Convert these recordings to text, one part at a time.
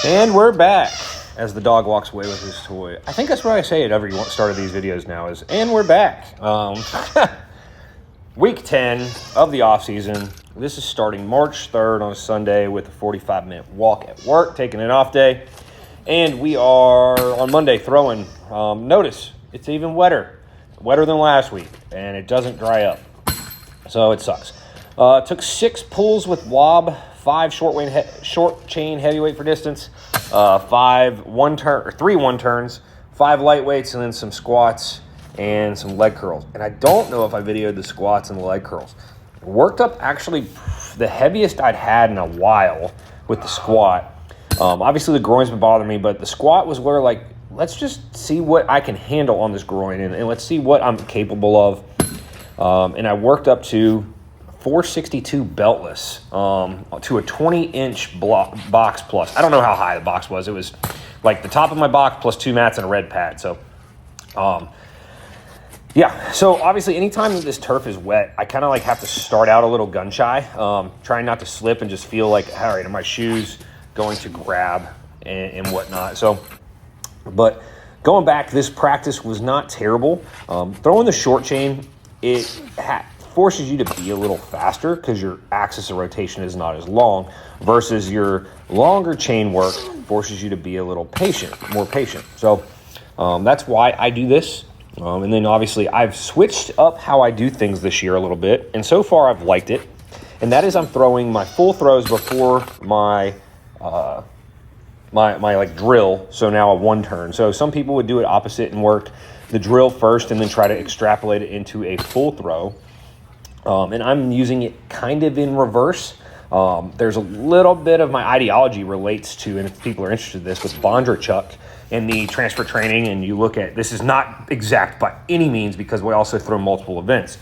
And we're back as the dog walks away with his toy. I think that's what I say at every start of these videos now is, and we're back. Week 10 of the off season. This is starting March 3rd on a Sunday with a 45-minute walk at work, taking an off day. And we are on Monday throwing. Notice it's even wetter than last week, and it doesn't dry up. So it sucks. Took 6 pulls with wob, 5 short chain heavyweight for distance, 3 one-turns, 5 lightweights, and then some squats and some leg curls. And I don't know if I videoed the squats and the leg curls. Worked up actually the heaviest I'd had in a while with the squat. Obviously the groin's been bothering me, but the squat was where let's just see what I can handle on this groin and let's see what I'm capable of. And I worked up to 462 beltless to a 20-inch box plus. I don't know how high the box was. It was like the top of my box plus 2 mats and a red pad. So, yeah. So obviously anytime that this turf is wet, I kind of have to start out a little gun shy, trying not to slip and just feel like, all right, are my shoes going to grab and whatnot. So, but going back, this practice was not terrible. Throwing the short chain, it forces you to be a little faster because your axis of rotation is not as long versus your longer chain work forces you to be a little more patient. So that's why I do this. And then obviously I've switched up how I do things this year a little bit. And so far I've liked it. And that is I'm throwing my full throws before my drill. So now a 1-turn. So some people would do it opposite and work the drill first and then try to extrapolate it into a full throw. And I'm using it kind of in reverse. There's a little bit of my ideology relates to, and if people are interested in this, with Blatnik and the transfer training, and you look at, this is not exact by any means because we also throw multiple events,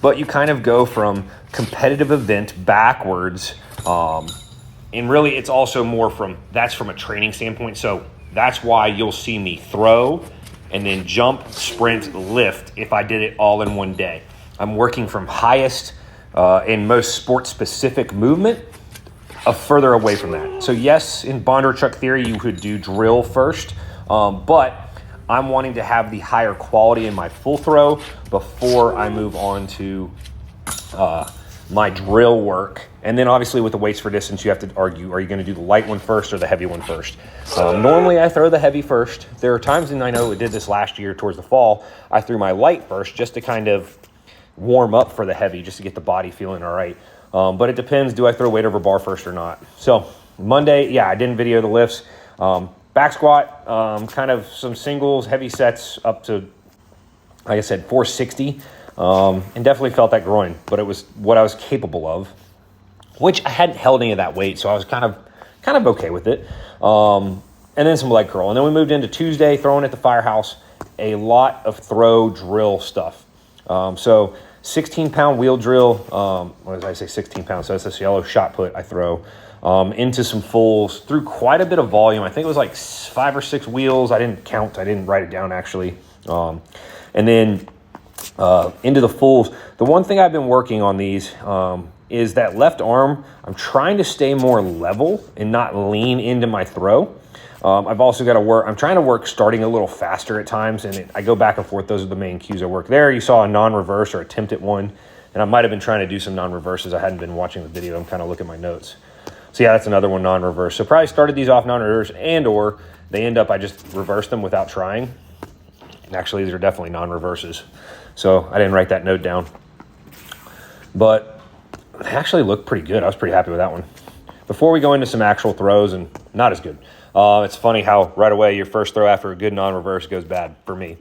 but you kind of go from competitive event backwards, and really it's also more from a training standpoint. So that's why you'll see me throw and then jump, sprint, lift if I did it all in one day. I'm working from highest and most sport-specific movement further away from that. So yes, in Blatnik theory, you could do drill first, but I'm wanting to have the higher quality in my full throw before I move on to my drill work. And then obviously with the weights for distance, you have to argue, are you going to do the light one first or the heavy one first? Normally I throw the heavy first. There are times, and I know I did this last year towards the fall, I threw my light first just to kind of warm up for the heavy, just to get the body feeling all right. But it depends, do I throw weight over bar first or not? So Monday, yeah, I didn't video the lifts. Back squat, kind of some singles, heavy sets up to, like I said, 460. And definitely felt that groin, but it was what I was capable of, which I hadn't held any of that weight, so I was kind of okay with it. And then some leg curl. And then we moved into Tuesday, throwing at the firehouse, a lot of throw drill stuff. So 16-pound wheel drill, what did I say, 16 pounds? So it's this yellow shot put I throw into some fulls through quite a bit of volume. I think it was like 5 or 6 wheels. I didn't count. I didn't write it down, actually. And then into the fulls. The one thing I've been working on these is that left arm. I'm trying to stay more level and not lean into my throw. I've also got to work. I'm trying to work starting a little faster at times, and I go back and forth. Those are the main cues I work there. You saw a non-reverse or attempt at one, and I might have been trying to do some non-reverses. I hadn't been watching the video. I'm kind of looking at my notes. So yeah, that's another one, non-reverse. So probably started these off non-reverse, or they end up I just reversed them without trying. And actually, these are definitely non-reverses. So I didn't write that note down. But they actually looked pretty good. I was pretty happy with that one. Before we go into some actual throws, and not as good. It's funny how right away your first throw after a good non-reverse goes bad for me.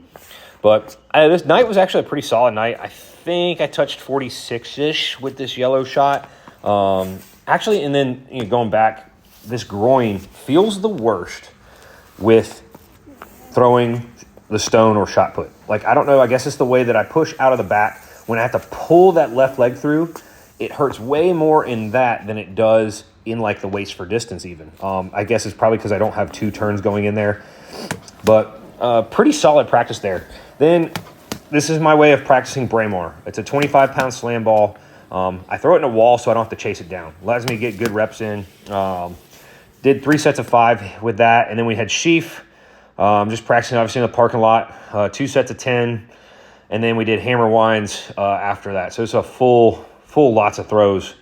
But this night was actually a pretty solid night. I think I touched 46-ish with this yellow shot. Actually, and then going back, this groin feels the worst with throwing the stone or shot put. I don't know, I guess it's the way that I push out of the back. When I have to pull that left leg through, it hurts way more in that than it does in the weights for distance even. I guess it's probably because I don't have 2 turns going in there. But pretty solid practice there. Then this is my way of practicing Braemar. It's a 25-pound slam ball. I throw it in a wall so I don't have to chase it down. Allows me to get good reps in. did 3 sets of 5 with that, and then we had sheaf, just practicing obviously in the parking lot, 2 sets of 10, and then we did hammer winds after that. So it's a full lots of throws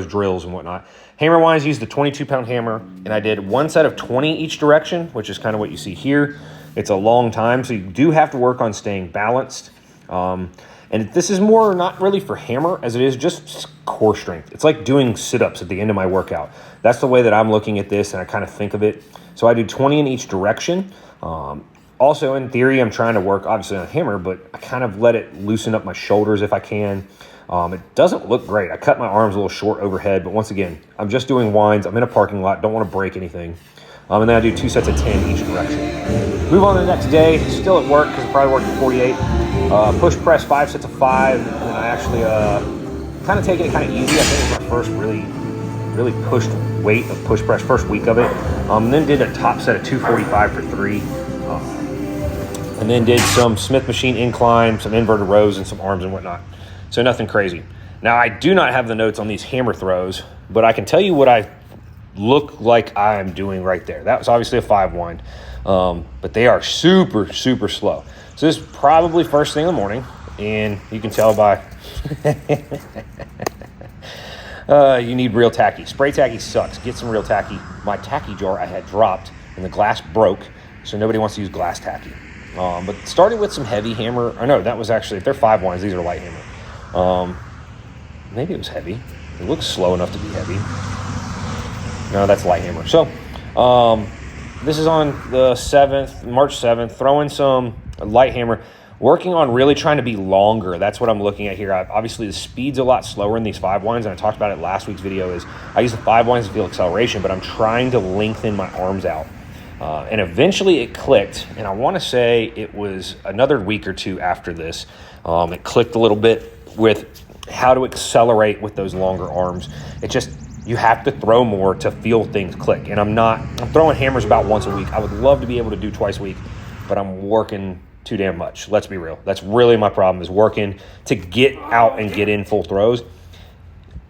drills and whatnot. Hammer winds used the 22-pound hammer, and I did 1 set of 20 each direction, which is kind of what you see here. It's a long time, so you do have to work on staying balanced. And this is more not really for hammer as it is just core strength. It's like doing sit-ups at the end of my workout. That's the way that I'm looking at this, and I kind of think of it. So I do 20 in each direction. Also, in theory, I'm trying to work, obviously, on a hammer, but I kind of let it loosen up my shoulders if I can. It doesn't look great. I cut my arms a little short overhead, but once again, I'm just doing winds. I'm in a parking lot, don't want to break anything. And then I do 2 sets of 10 each direction. Move on to the next day, still at work because I probably worked at 48. Push press 5 sets of 5, and then I actually kind of taking it kind of easy. I think it was my first really pushed weight of push press, first week of it. And then did a top set of 245 for 3. And then did some Smith machine incline, some inverted rows, and some arms and whatnot. So nothing crazy. Now, I do not have the notes on these hammer throws, but I can tell you what I look like I am doing right there. That was obviously a 5 wind, but they are super, super slow. So this is probably first thing in the morning, and you can tell by you need real tacky. Spray tacky sucks. Get some real tacky. My tacky jar I had dropped, and the glass broke, so nobody wants to use glass tacky. But starting with some heavy hammer, or no, that was actually, if they're 5 winds, these are light hammer. Maybe it was heavy. It looks slow enough to be heavy. No, that's light hammer. So this is on the 7th, March 7th, throwing some light hammer, working on really trying to be longer. That's what I'm looking at here. Obviously, the speed's a lot slower in these 5 winds, and I talked about it last week's video, is I use the 5 winds to feel acceleration, but I'm trying to lengthen my arms out. And eventually it clicked, and I want to say it was another week or 2 after this. It clicked a little bit with how to accelerate with those longer arms. It just, you have to throw more to feel things click. And I'm throwing hammers about once a week. I would love to be able to do twice a week, but I'm working too damn much. Let's be real. That's really my problem, is working to get out and get in full throws.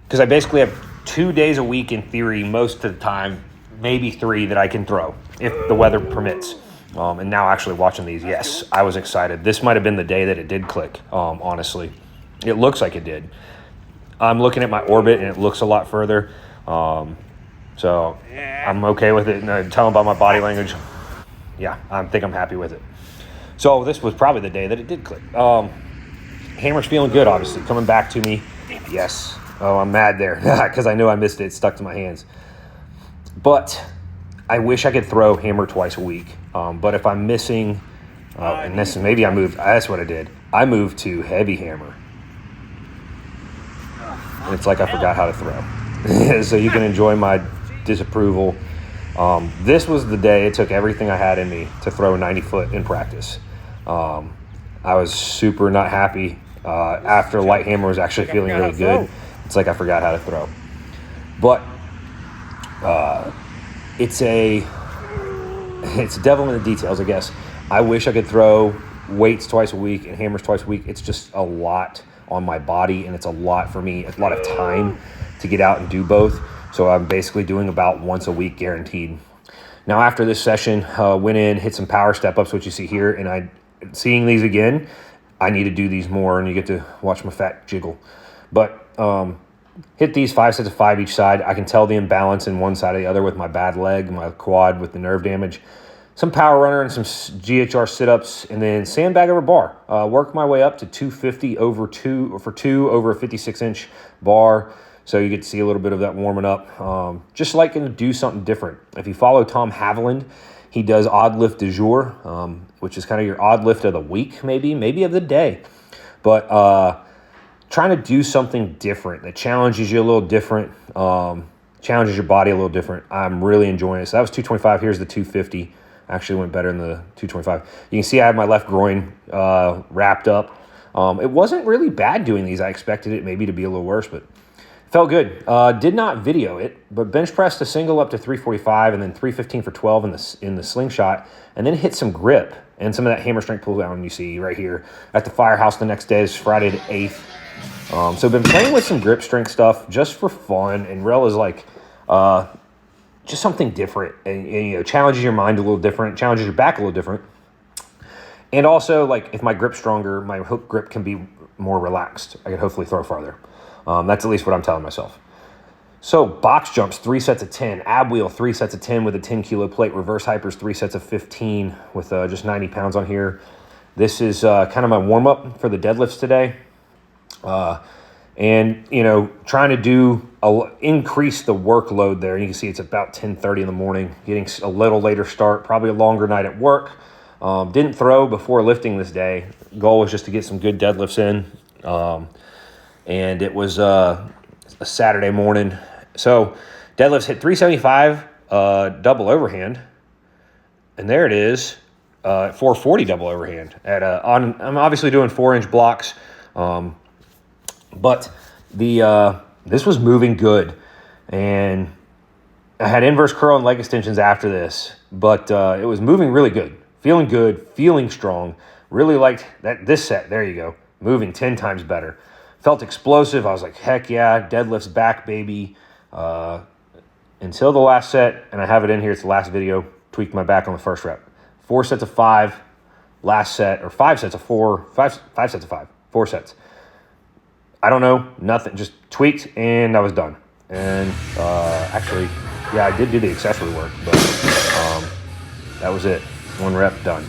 Because I basically have 2 days a week in theory, most of the time, maybe 3 that I can throw if the weather permits. And now actually watching these, yes, I was excited. This might have been the day that it did click, honestly. It looks like it did. I'm looking at my orbit, and it looks a lot further. So I'm okay with it. And tell them about my body language. Yeah, I think I'm happy with it. So this was probably the day that it did click. Hammer's feeling good, obviously. Coming back to me. Yes. Oh, I'm mad there because I knew I missed it. It stuck to my hands. But I wish I could throw hammer twice a week. But if I'm missing, and this maybe I moved, that's what I did. I moved to heavy hammer. And it's like I forgot how to throw. So you can enjoy my disapproval. This was the day it took everything I had in me to throw 90 foot in practice. I was super not happy. After light hammer was actually feeling really good. It's like I forgot how to throw. But it's devil in the details, I guess. I wish I could throw weights twice a week and hammers twice a week. It's just a lot on my body, and it's a lot for me, a lot of time to get out and do both. So I'm basically doing about once a week guaranteed. Now after this session, went in, hit some power step-ups, which you see here, and seeing these again, I need to do these more, and you get to watch my fat jiggle. But hit these 5 sets of 5 each side. I can tell the imbalance in one side or the other with my bad leg, my quad with the nerve damage. Some power runner and some GHR sit-ups, and then sandbag over bar. Work my way up to 250 over 2 over a 56-inch bar. So you get to see a little bit of that warming up. Just like to do something different. If you follow Tom Haviland, he does odd lift du jour, which is kind of your odd lift of the week, maybe of the day. But trying to do something different that challenges you a little different, challenges your body a little different. I'm really enjoying it. So that was 225. Here's the 250. Actually went better than the 225. You can see I have my left groin wrapped up. It wasn't really bad doing these. I expected it maybe to be a little worse, but felt good. Did not video it, but bench pressed a single up to 345 and then 315 for 12 in the slingshot, and then hit some grip and some of that hammer strength pull down you see right here at the firehouse the next day. This is Friday the 8th. So I've been playing with some grip strength stuff just for fun, and Rel is like, just something different, and you know, challenges your mind a little different, challenges your back a little different. And also, like, if my grip's stronger, my hook grip can be more relaxed. I can hopefully throw farther. That's at least what I'm telling myself. So box jumps, 3 sets of 10. Ab wheel, 3 sets of 10 with a 10-kilo plate. Reverse hypers, 3 sets of 15 with just 90 pounds on here. This is kind of my warm-up for the deadlifts today. And, you know, trying to increase the workload there. You can see it's about 10:30 in the morning, getting a little later start, probably a longer night at work. Didn't throw before lifting this day. Goal was just to get some good deadlifts in. And it was a Saturday morning. So deadlifts hit 375 double overhand. And there it is, 440 double overhand. I'm obviously doing 4-inch blocks. But this was moving good. And I had inverse curl and leg extensions after this. But it was moving really good. Feeling good, feeling strong. Really liked this set. There you go. Moving 10 times better. Felt explosive. I was like, heck yeah, deadlifts back, baby. Until the last set, and I have it in here. It's the last video. Tweaked my back on the first rep. 4 sets of 5. Last set, or 5 sets of 4. 5 sets of 5. 4 sets. I don't know. Nothing. Just tweaked, and I was done. And actually, yeah, I did do the accessory work, but that was it. 1 rep, done.